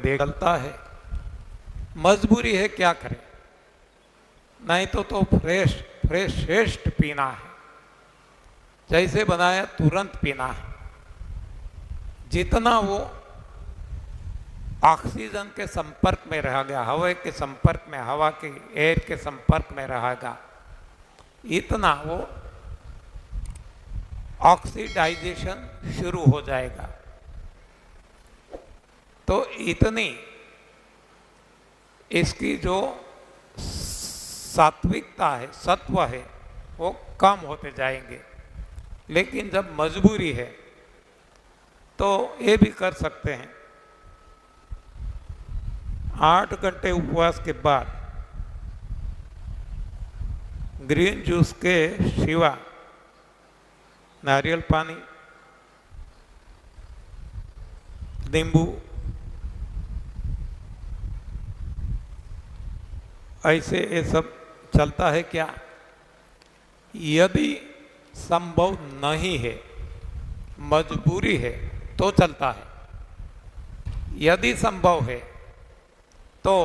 देख चलता है, मजबूरी है, क्या करें, नहीं तो फ्रेश श्रेष्ठ पीना है, जैसे बनाया तुरंत पीना है। जितना वो ऑक्सीजन के संपर्क में रहेगा, हवा के संपर्क में, हवा के एयर के संपर्क में रहेगा, इतना वो ऑक्सीडाइजेशन शुरू हो जाएगा। तो इतनी इसकी जो सात्विकता है, सत्व है, वो कम होते जाएंगे। लेकिन जब मजबूरी है तो ये भी कर सकते हैं, 8 घंटे उपवास के बाद ग्रीन जूस के सिवा नारियल पानी, नींबू, ऐसे ये सब चलता है क्या? यदि संभव नहीं है, मजबूरी है, तो चलता है। यदि संभव है तो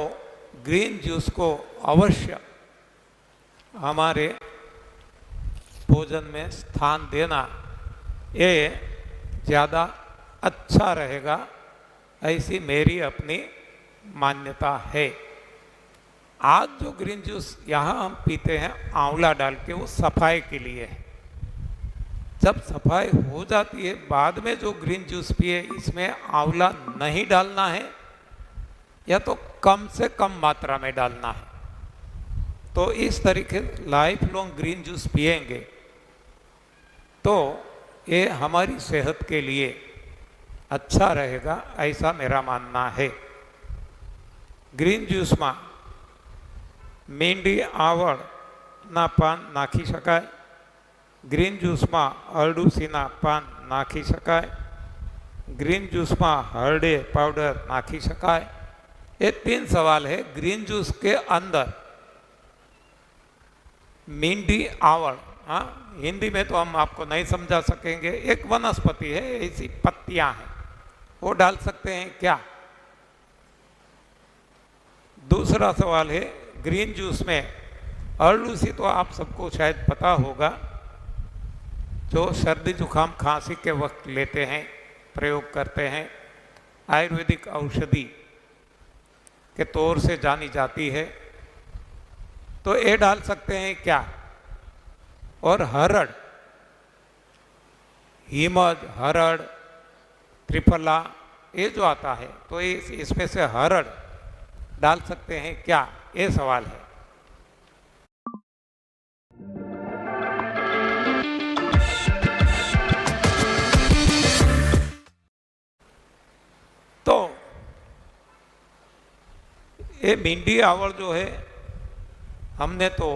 ग्रीन जूस को अवश्य हमारे भोजन में स्थान देना, ये ज़्यादा अच्छा रहेगा, ऐसी मेरी अपनी मान्यता है। आज जो ग्रीन जूस यहाँ हम पीते हैं आंवला डाल के, वो सफाई के लिए है। जब सफाई हो जाती है, बाद में जो ग्रीन जूस पिए, इसमें आंवला नहीं डालना है, या तो कम से कम मात्रा में डालना है। तो इस तरीके लाइफ लॉन्ग ग्रीन जूस पिएंगे तो ये हमारी सेहत के लिए अच्छा रहेगा, ऐसा मेरा मानना है। ग्रीन जूस में मींडी आवड़ ना पान नाखी शकाय, ग्रीन जूस में अरडूसीना पान नाखी शकाय, ग्रीन जूस में हरडे पाउडर नाखी शकाय। ये 3 सवाल है। ग्रीन जूस के अंदर मींडी आवड़, हाँ, हिंदी में तो हम आपको नहीं समझा सकेंगे, एक वनस्पति है, ऐसी पत्तियां हैं, वो डाल सकते हैं क्या? दूसरा सवाल है, ग्रीन जूस में अरडूसी तो आप सबको शायद पता होगा, जो सर्दी जुकाम खांसी के वक्त लेते हैं, प्रयोग करते हैं, आयुर्वेदिक औषधि के तौर से जानी जाती है, तो ये डाल सकते हैं क्या? और हरड़, हिमज, हरड़, त्रिफला, ये जो आता है, तो इसमें से हरड़ डाल सकते हैं क्या? ये सवाल है। तो ये मींडी आवड़ जो है, हमने तो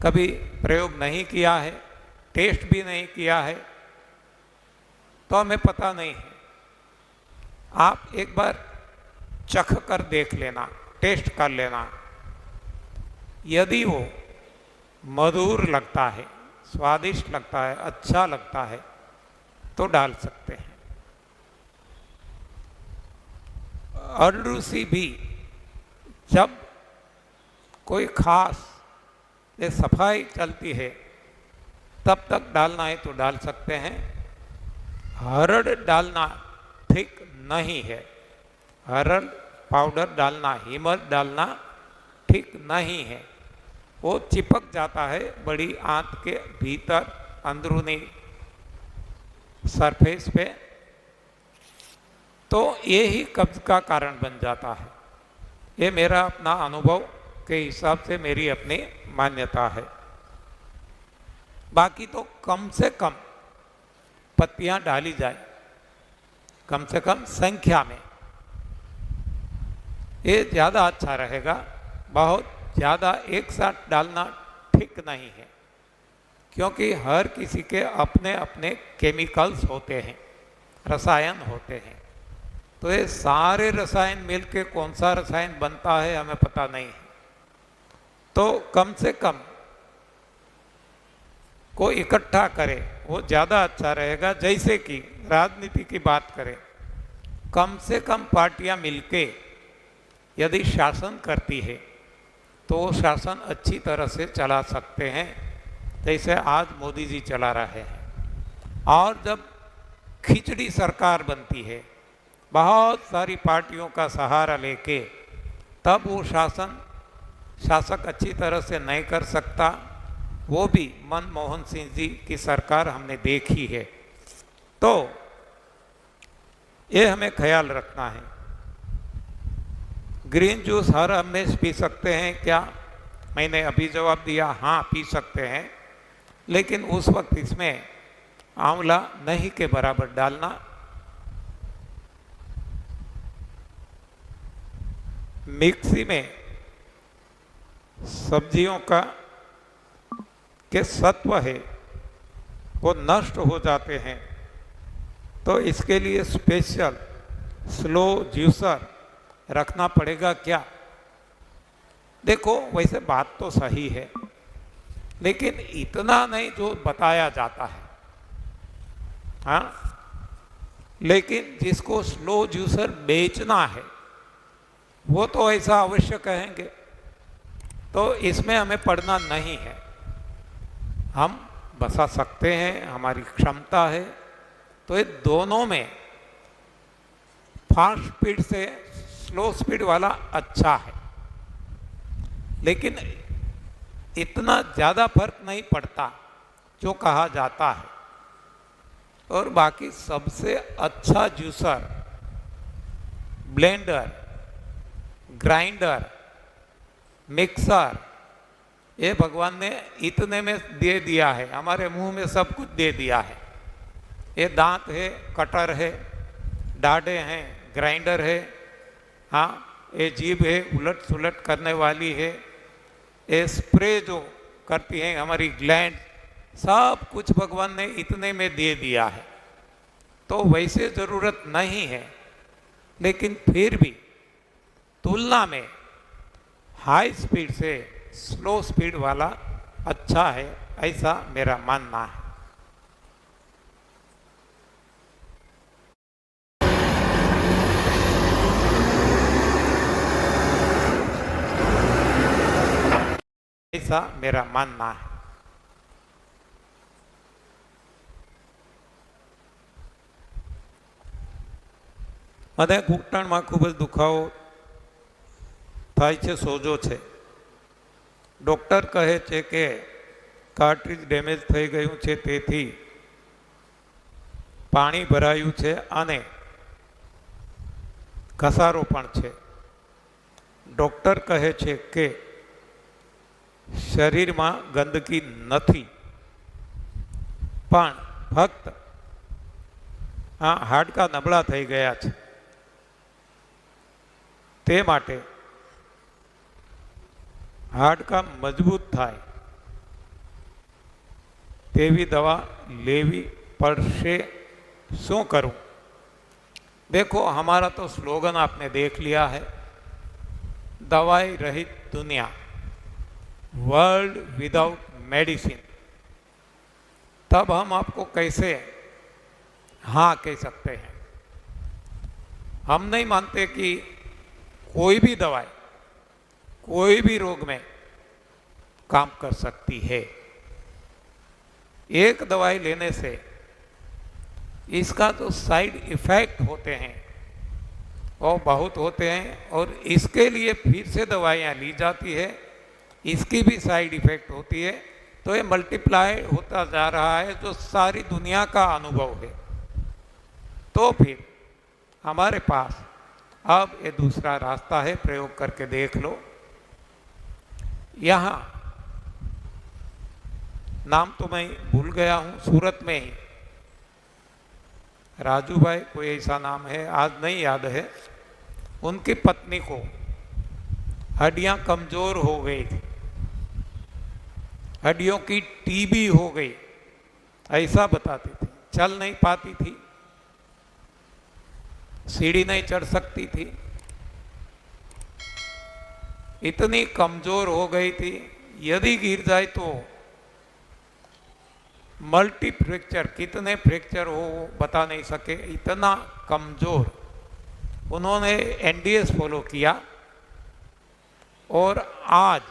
कभी प्रयोग नहीं किया है, टेस्ट भी नहीं किया है, तो हमें पता नहीं है। आप एक बार चख कर देख लेना, टेस्ट कर लेना, यदि वो मधुर लगता है, स्वादिष्ट लगता है, अच्छा लगता है, तो डाल सकते हैं। अरडूसी भी जब कोई खास ये सफाई चलती है तब तक डालना है तो डाल सकते हैं। हरड़ डालना ठीक नहीं है, हरड़ पाउडर डालना, हिमज डालना ठीक नहीं है, वो चिपक जाता है बड़ी आंत के भीतर, अंदरूनी सरफेस पे, तो ये ही कब्ज का कारण बन जाता है। ये मेरा अपना अनुभव के हिसाब से मेरी अपनी मान्यता है। बाकी तो कम से कम पत्तियां डाली जाए, कम से कम संख्या में, ये ज़्यादा अच्छा रहेगा। बहुत ज़्यादा एक साथ डालना ठीक नहीं है, क्योंकि हर किसी के अपने अपने केमिकल्स होते हैं, रसायन होते हैं, तो ये सारे रसायन मिलके कौन सा रसायन बनता है हमें पता नहीं है। तो कम से कम को इकट्ठा करें, वो ज़्यादा अच्छा रहेगा। जैसे कि राजनीति की बात करें कम से कम पार्टियां मिलके यदि शासन करती है तो वो शासन अच्छी तरह से चला सकते हैं, जैसे आज मोदी जी चला रहे हैं। और जब खिचड़ी सरकार बनती है बहुत सारी पार्टियों का सहारा लेके, तब वो शासक अच्छी तरह से नहीं कर सकता। वो भी मनमोहन सिंह जी की सरकार हमने देखी है। तो ये हमें ख्याल रखना है। ग्रीन जूस हर हमेश पी सकते हैं क्या? मैंने अभी जवाब दिया हाँ पी सकते हैं, लेकिन उस वक्त इसमें आंवला नहीं के बराबर डालना। मिक्सी में सब्जियों का के सत्व है वो नष्ट हो जाते हैं, तो इसके लिए स्पेशल स्लो ज्यूसर रखना पड़ेगा क्या? देखो वैसे बात तो सही है, लेकिन इतना नहीं जो बताया जाता है। हाँ, लेकिन जिसको स्लो ज्यूसर बेचना है वो तो ऐसा अवश्य कहेंगे, तो इसमें हमें पड़ना नहीं है। हम बसा सकते हैं, हमारी क्षमता है। तो ये दोनों में फास्ट स्पीड से स्लो स्पीड वाला अच्छा है, लेकिन इतना ज़्यादा फर्क नहीं पड़ता जो कहा जाता है। और बाकी सबसे अच्छा जूसर ब्लेंडर, ग्राइंडर, मिक्सर, ये भगवान ने इतने में दे दिया है, हमारे मुंह में सब कुछ दे दिया है। ये दांत है, कटर है, डाढ़े हैं, ग्राइंडर है, हाँ ये जीभ है उलट सुलट करने वाली है, ये स्प्रे जो करती हैं हमारी ग्लैंड, सब कुछ भगवान ने इतने में दे दिया है। तो वैसे ज़रूरत नहीं है, लेकिन फिर भी तुलना में हाई स्पीड से स्लो स्पीड वाला अच्छा है, ऐसा मेरा मानना है। ऐसा मेरा मानना है। મને ઘૂંટણમાં ખૂબ જ દુખાવો થાય છે, સોજો છે। ડૉક્ટર કહે છે કે કાર્ટ્રિજ ડેમેજ થઈ ગયું છે, તેથી પાણી ભરાયું છે અને ઘસારો પણ છે। ડૉક્ટર કહે છે કે શરીરમાં ગંદકી નથી, પણ ફક્ત હાડકા નબળા થઈ ગયા છે, તે માટે હાડકા મજબૂત થાય તેવી દવા લેવી પડશે। શું करूं? देखो हमारा तो स्लोगन आपने देख लिया है, दवाई रहित दुनिया, वर्ल्ड विदाउट मेडिसिन। तब हम आपको कैसे हाँ कह सकते हैं? हम नहीं मानते कि कोई भी दवाई कोई भी रोग में काम कर सकती है। एक दवाई लेने से इसका जो साइड इफ़ेक्ट होते हैं वो बहुत होते हैं, और इसके लिए फिर से दवाइयाँ ली जाती है, इसकी भी साइड इफ़ेक्ट होती है। तो ये मल्टीप्लाई होता जा रहा है, जो सारी दुनिया का अनुभव है। तो फिर हमारे पास अब ये दूसरा रास्ता है, प्रयोग करके देख लो। यहाँ नाम तो मैं भूल गया हूँ, सूरत में ही राजू भाई कोई ऐसा नाम है, आज नहीं याद है, उनकी पत्नी को हड्डियाँ कमज़ोर हो गई थी, हड्डियों की टीबी हो गई, ऐसा बताती थी। चल नहीं पाती थी, सीढ़ी नहीं चढ़ सकती थी, इतनी कमज़ोर हो गई थी, यदि गिर जाए तो मल्टी फ्रैक्चर, कितने फ्रैक्चर हो बता नहीं सके, इतना कमज़ोर उन्होंने एनडीएस फॉलो किया और आज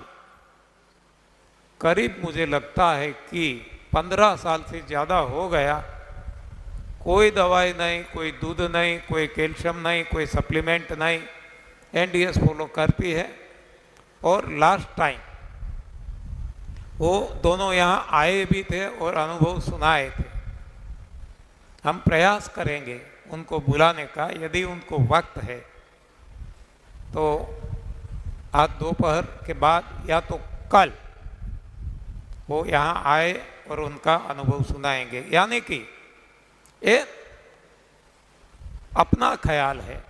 करीब मुझे लगता है कि 15 साल से ज़्यादा हो गया, कोई दवाई नहीं, कोई दूध नहीं, कोई कैल्शियम नहीं, कोई सप्लीमेंट नहीं, एनडीएस फॉलो करती है। और लास्ट टाइम वो दोनों यहाँ आए भी थे और अनुभव सुनाए थे। हम प्रयास करेंगे उनको बुलाने का, यदि उनको वक्त है तो आज दोपहर के बाद या तो कल वो यहाँ आए और उनका अनुभव सुनाएंगे। यानी कि ये अपना ख्याल है,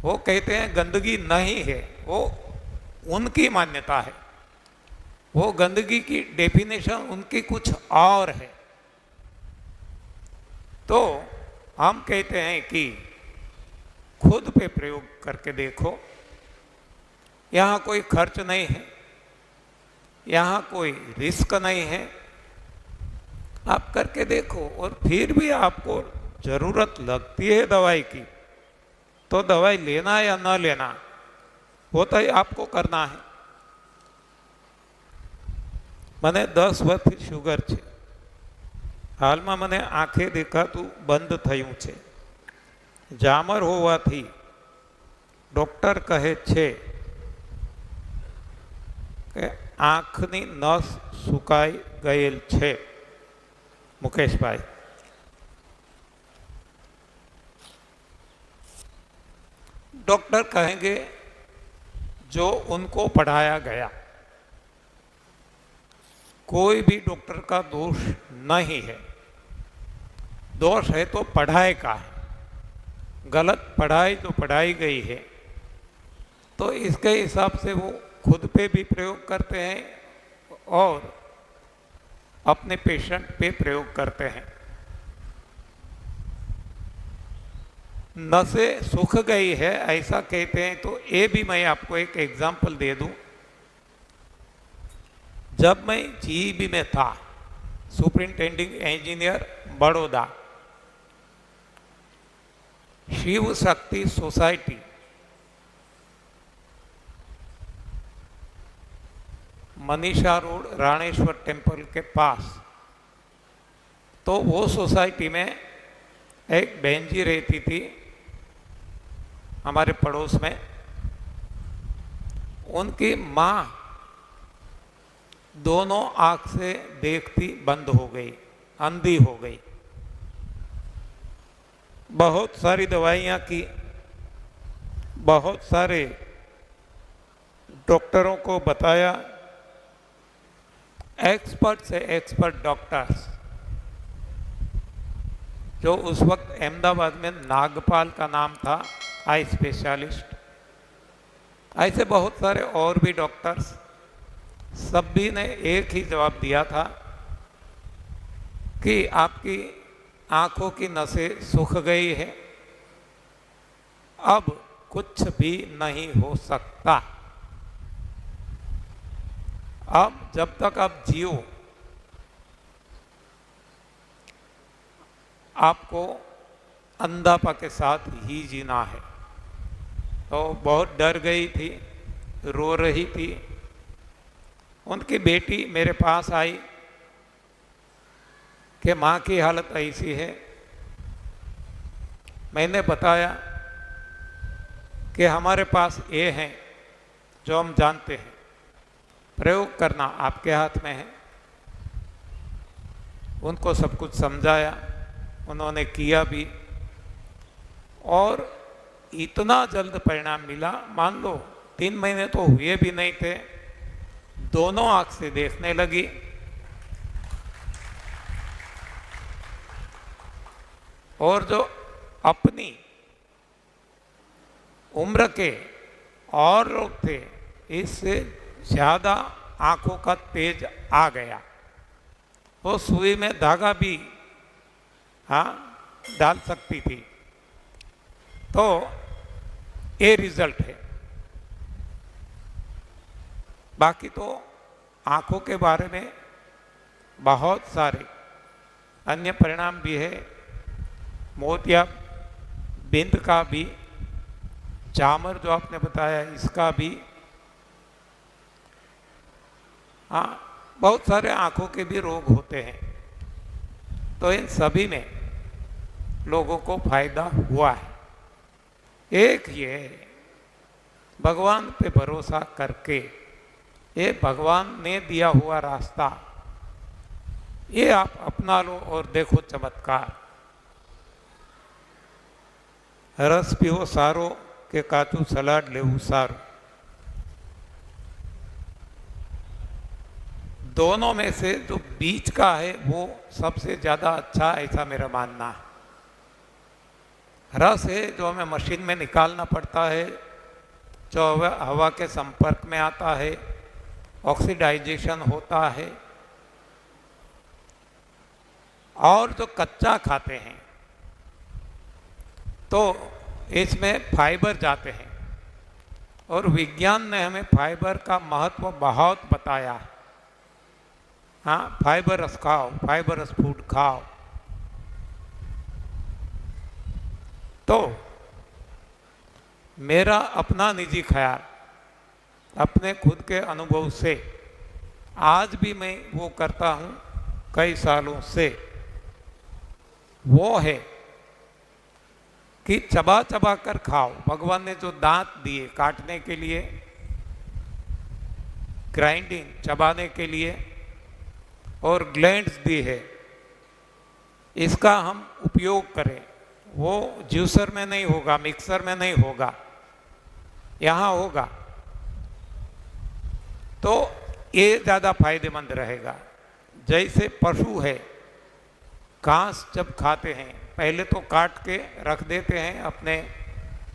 वो कहते हैं गंदगी नहीं है, वो उनकी मान्यता है, वो गंदगी की डेफिनेशन उनकी कुछ और है। तो हम कहते हैं कि खुद पे प्रयोग करके देखो, यहाँ कोई खर्च नहीं है, यहाँ कोई रिस्क नहीं है, आप करके देखो। और फिर भी आपको ज़रूरत लगती है दवाई की, तो दवाई लेना या न लेना वो तो आपको करना है। મને 10 વર્ષથી શુગર છે, હાલમાં મને આંખે દેખાતું બંધ થયું છે। જામર હોવાથી ડૉક્ટર કહે છે કે આંખની નસ સુકાઈ ગયેલ છે। મુકેશભાઈ, डॉक्टर कहेंगे जो उनको पढ़ाया गया, कोई भी डॉक्टर का दोष नहीं है। दोष है तो पढ़ाई का है, गलत पढ़ाई जो पढ़ाई गई है, तो इसके हिसाब से वो खुद पे भी प्रयोग करते हैं और अपने पेशेंट पे प्रयोग करते हैं। नसें सूख गई है ऐसा कहते हैं, तो ये भी मैं आपको एक एग्जाम्पल दे दूं। जब मैं जीईबी में था, superintending engineer Baroda, Shiv Shakti society Manisha road राणेश्वर temple के पास, तो वो सोसाइटी में एक बहन जी रहती थी हमारे पड़ोस में। उनकी माँ दोनों आँख से देखती बंद हो गई, अंधी हो गई। बहुत सारी दवाइयाँ की, बहुत सारे डॉक्टरों को बताया, एक्सपर्ट से एक्सपर्ट डॉक्टर्स, जो उस वक्त अहमदाबाद में नागपाल का नाम था, आई स्पेशलिस्ट, ऐसे बहुत सारे और भी डॉक्टर्स, सभी ने एक ही जवाब दिया था कि आपकी आंखों की नसें सूख गई है, अब कुछ भी नहीं हो सकता। अब जब तक आप जियो, आपको अंधापा के साथ ही जीना है। तो बहुत डर गई थी, रो रही थी। उनकी बेटी मेरे पास आई कि माँ की हालत ऐसी है। मैंने बताया कि हमारे पास ये हैं जो हम जानते हैं, प्रयोग करना आपके हाथ में है। उनको सब कुछ समझाया, उन्होंने किया भी, और इतना जल्द परिणाम मिला। मान लो 3 महीने तो हुए भी नहीं थे, दोनों आँख से देखने लगी। और जो अपनी उम्र के और लोग थे, इससे ज़्यादा आँखों का तेज आ गया। वो सुई में धागा भी डाल सकती थी। तो ये रिजल्ट है। बाकी तो आँखों के बारे में बहुत सारे अन्य परिणाम भी है। मोतिया बिंद का भी जामर जो आपने बताया इसका भी, हाँ, बहुत सारे आंखों के भी रोग होते हैं, तो इन सभी में लोगों को फायदा हुआ है। एक ये भगवान पे भरोसा करके, ये भगवान ने दिया हुआ रास्ता, ये आप अपना लो और देखो चमत्कार। रस पीओ सारो के काचू सलाड लेવું सारो, दोनों में से जो बीच का है वो सबसे ज्यादा अच्छा, ऐसा मेरा मानना है। रस है जो हमें मशीन में निकालना पड़ता है, जो हवा के संपर्क में आता है, ऑक्सीडाइजेशन होता है, और जो कच्चा खाते हैं तो इसमें फाइबर जाते हैं, और विज्ञान ने हमें फाइबर का महत्व बहुत बताया है। हाँ, फाइबरस खाओ, फाइबरस फूड खाओ। तो मेरा अपना निजी ख्याल, अपने खुद के अनुभव से, आज भी मैं वो करता हूँ कई सालों से, वो है कि चबा चबा कर खाओ। भगवान ने जो दांत दिए काटने के लिए, ग्राइंडिंग चबाने के लिए, और ग्लैंड्स दी है, इसका हम उपयोग करें। वो जूसर में नहीं होगा, मिक्सर में नहीं होगा, यहाँ होगा, तो ये ज़्यादा फायदेमंद रहेगा। जैसे पशु है, घास जब खाते हैं पहले तो काट के रख देते हैं अपने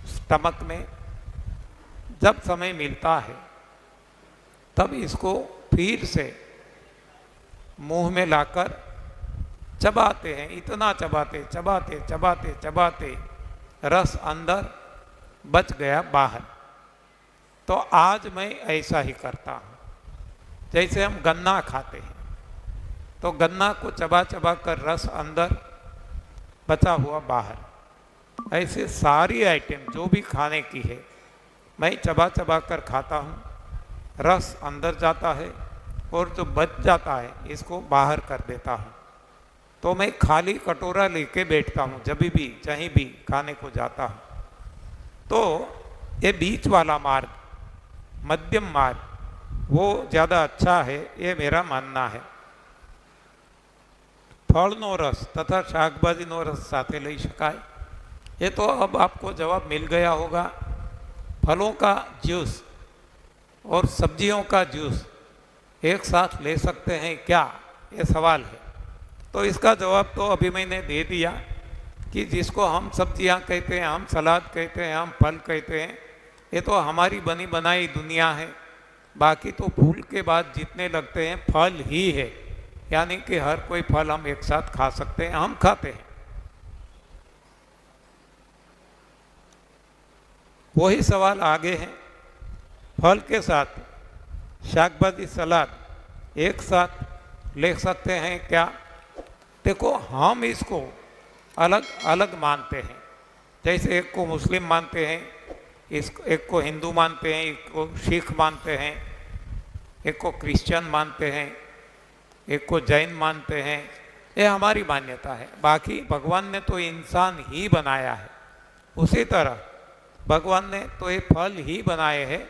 स्टमक में, जब समय मिलता है तब इसको फिर से मुंह में लाकर चबाते हैं, इतना चबाते चबाते चबाते चबाते रस अंदर, बच गया बाहर। तो आज मैं ऐसा ही करता हूँ। जैसे हम गन्ना खाते हैं तो गन्ना को चबा चबा कर रस अंदर, बचा हुआ बाहर। ऐसे सारी आइटम जो भी खाने की है मैं चबा चबा कर खाता हूँ, रस अंदर जाता है और जो बच जाता है इसको बाहर कर देता हूँ। तो मैं खाली कटोरा लेके बैठता हूँ जब भी कहीं भी खाने को जाता हूँ। तो ये बीच वाला मार्ग, मध्यम मार्ग, वो ज़्यादा अच्छा है, ये मेरा मानना है। फळનો रस तथा શાકભાજીનો रस साथे લઈ શકાય, ये तो अब आपको जवाब मिल गया होगा। फलों का जूस और सब्जियों का जूस एक साथ ले सकते हैं क्या, ये सवाल है। तो इसका जवाब तो अभी मैंने दे दिया कि जिसको हम सब्जियां कहते हैं, हम सलाद कहते हैं, हम फल कहते हैं, ये तो हमारी बनी बनाई दुनिया है। बाकी तो फूल के बाद जितने लगते हैं फल ही है, यानी कि हर कोई फल हम एक साथ खा सकते हैं, हम खाते हैं। वही सवाल आगे है, फल के साथ शाकभाजी सलाद एक साथ ले सकते हैं क्या? देखो, हम इसको अलग अलग मानते हैं। जैसे एक को मुस्लिम मानते हैं, एक को हिंदू मानते हैं, एक को सिख मानते हैं, एक को क्रिश्चियन मानते हैं, एक को जैन मानते हैं। ये हमारी मान्यता है। बाकी भगवान ने तो इंसान ही बनाया है, उसी तरह भगवान ने तो ये फल ही बनाए हैं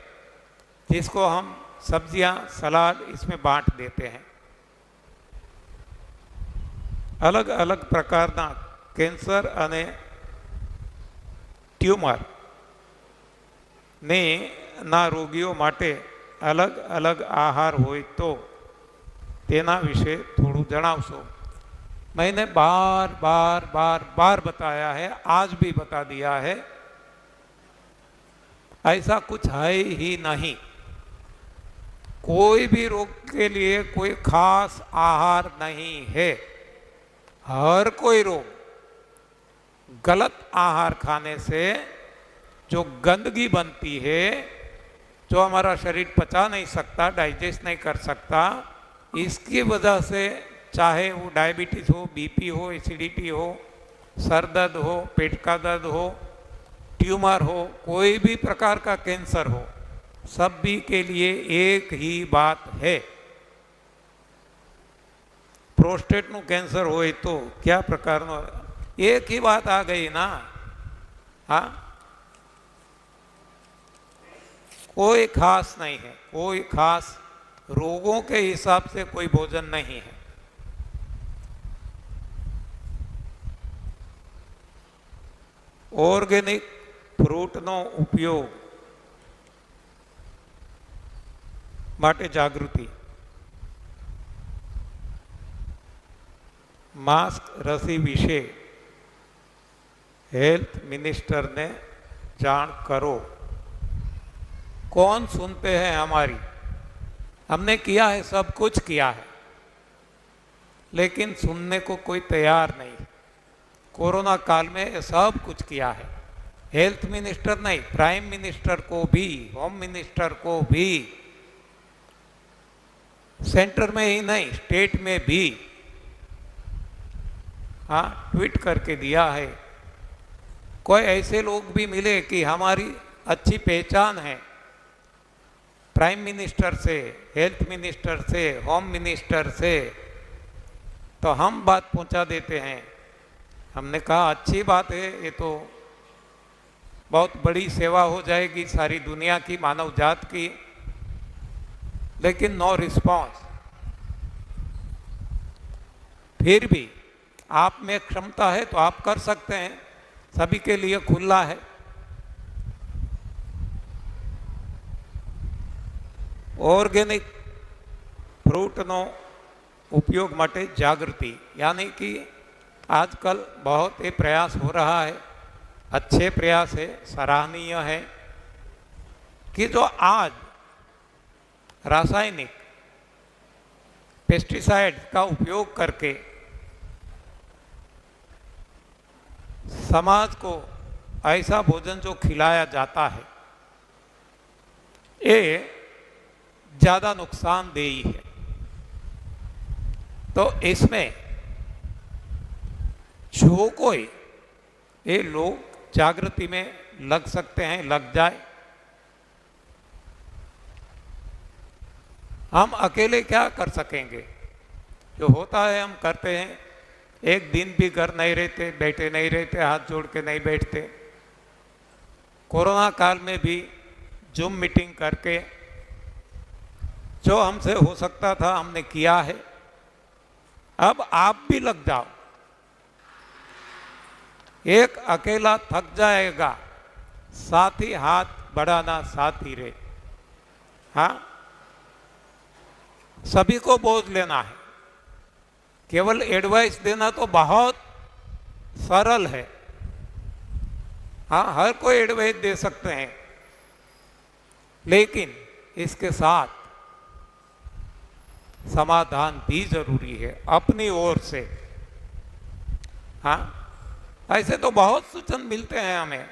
जिसको हम सब्जियां, सलाद इसमें बांट देते हैं। अलग अलग प्रकारना कैंसर અને ટ્યુમર ને ના રોગીઓ માટે अलग अलग आहार હોય तो તેના વિશે થોડું જણાવશો? मैंने बार बार बार बार बताया है, आज भी बता दिया है, ऐसा कुछ है ही नहीं। कोई भी रोग के लिए कोई खास आहार नहीं है। हर कोई रोग गलत आहार खाने से जो गंदगी बनती है, जो हमारा शरीर पचा नहीं सकता, डाइजेस्ट नहीं कर सकता, इसकी वजह से चाहे वो डायबिटीज हो, बीपी हो, एसिडिटी हो, सर दर्द हो, पेट का दर्द हो, ट्यूमर हो, कोई भी प्रकार का कैंसर हो, सभी के लिए एक ही बात है। प्रोस्टेट નું કેન્સર હોય તો क्या પ્રકારનો, एक ही बात आ गई ना। हाँ, कोई खास नहीं है, कोई खास रोगों के हिसाब से कोई भोजन नहीं है। ઓર્ગેનિક ફ્રૂટનો ઉપયોગ માટે જાગૃતિ, मास्क रसी विषे हेल्थ मिनिस्टर ने जान करो। कौन सुनते हैं हमारी? हमने किया है, सब कुछ किया है, लेकिन सुनने को कोई तैयार नहीं। कोरोना काल में सब कुछ किया है। हेल्थ मिनिस्टर नहीं, प्राइम मिनिस्टर को भी, होम मिनिस्टर को भी, सेंटर में ही नहीं स्टेट में भी, हाँ, ट्वीट करके दिया है। कोई ऐसे लोग भी मिले कि हमारी अच्छी पहचान है, प्राइम मिनिस्टर से, हेल्थ मिनिस्टर से, होम मिनिस्टर से, तो हम बात पहुंचा देते हैं। हमने कहा अच्छी बात है, ये तो बहुत बड़ी सेवा हो जाएगी सारी दुनिया की, मानव जात की, लेकिन नो रिस्पॉन्स। फिर भी आप में क्षमता है तो आप कर सकते हैं, सभी के लिए खुला है। ऑर्गेनिक फ्रूटનો उपयोग માટે जागृति, यानी कि आजकल बहुत ये प्रयास हो रहा है, अच्छे प्रयास है, सराहनीय है, कि जो आज रासायनिक पेस्टिसाइड का उपयोग करके समाज को ऐसा भोजन जो खिलाया जाता है, ये ज़्यादा नुकसानदेही है। तो इसमें जो कोई, ये लोग जागृति में लग सकते हैं, लग जाए। हम अकेले क्या कर सकेंगे? जो होता है हम करते हैं। एक दिन भी घर नहीं रहते, बैठे नहीं रहते, हाथ जोड़ के नहीं बैठते। कोरोना काल में भी जूम मीटिंग करके जो हमसे हो सकता था हमने किया है। अब आप भी लग जाओ। एक अकेला थक जाएगा, साथ ही हाथ बढ़ाना साथ ही रे। हाँ, सभी को बोझ लेना है। केवल एडवाइस देना तो बहुत सरल है। हाँ, हर कोई एडवाइस दे सकते हैं, लेकिन इसके साथ समाधान भी जरूरी है अपनी ओर से। हाँ, ऐसे तो बहुत सूचन मिलते हैं हमें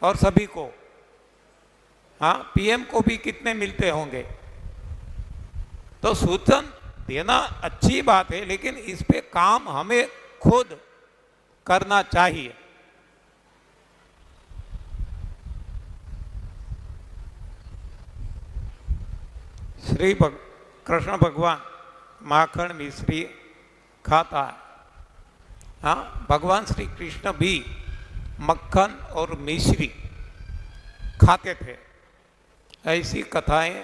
और सभी को। हाँ, पीएम को भी कितने मिलते होंगे। तो सूचन देना अच्छी बात है, लेकिन इस पे काम हमें खुद करना चाहिए। श्री कृष्ण भगवान माखन मिश्री खाता है। हाँ, भगवान श्री कृष्ण भी मक्खन और मिश्री खाते थे। ऐसी कथाएं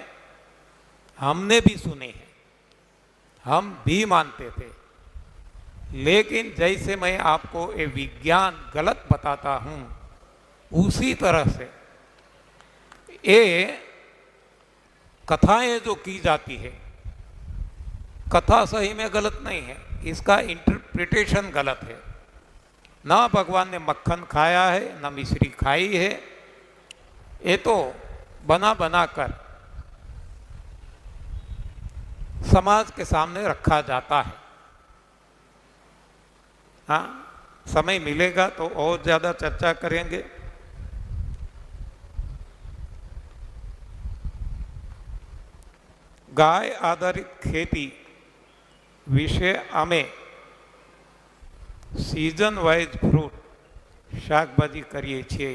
हमने भी सुनी हैं, हम भी मानते थे। लेकिन जैसे मैं आपको ये विज्ञान गलत बताता हूँ, उसी तरह से ये कथाएं जो की जाती है, कथा सही में गलत नहीं है, इसका इंटरप्रिटेशन गलत है। ना भगवान ने मक्खन खाया है, ना मिश्री खाई है, ये तो बना बना कर समाज के सामने रखा जाता है। हाँ, समय मिलेगा तो और ज़्यादा चर्चा करेंगे। गाय आधारित खेती विषय अमे सीजन वाइज फ्रूट शाकभाजी करिए छे।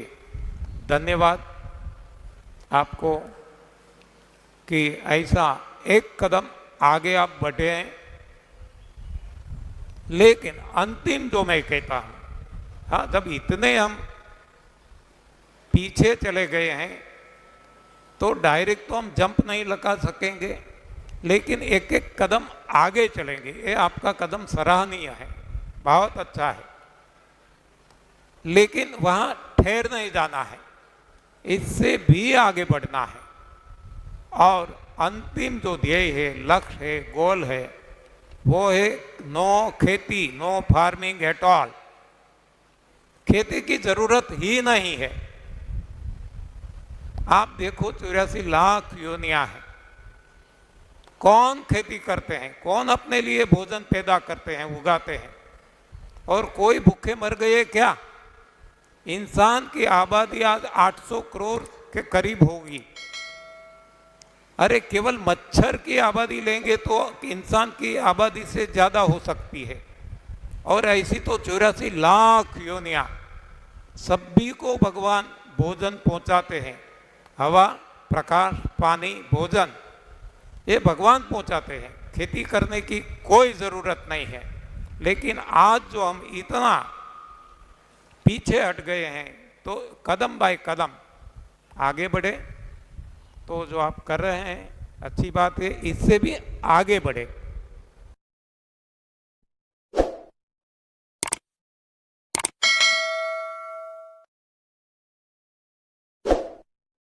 धन्यवाद आपको कि ऐसा एक कदम आगे आप बढ़े हैं। लेकिन अंतिम जो मैं कहता हूं, हाँ, जब इतने हम पीछे चले गए हैं तो डायरेक्ट तो हम जंप नहीं लगा सकेंगे, लेकिन एक एक कदम आगे चलेंगे। ये आपका कदम सराहनीय है, बहुत अच्छा है, लेकिन वहां ठहर नहीं जाना है, इससे भी आगे बढ़ना है। और अंतिम जो ध्येय है, लक्ष्य है, गोल है, वो है नो खेती, नो फार्मिंग एट ऑल। खेती की जरूरत ही नहीं है। आप देखो 84 लाख योनियां हैं, कौन खेती करते हैं, कौन अपने लिए भोजन पैदा करते हैं, उगाते हैं? और कोई भूखे मर गए क्या? इंसान की आबादी आज 800 करोड़ के करीब होगी। अरे केवल मच्छर की आबादी लेंगे तो इंसान की आबादी से ज्यादा हो सकती है। और ऐसी तो 84 लाख योनियां, सभी को भगवान भोजन पहुंचाते हैं। हवा, प्रकाश, पानी, भोजन, ये भगवान पहुंचाते हैं। खेती करने की कोई जरूरत नहीं है। लेकिन आज जो हम इतना पीछे हट गए हैं, तो कदम बाय कदम आगे बढ़े। तो जो आप कर रहे हैं अच्छी बात है, इससे भी आगे बढ़े।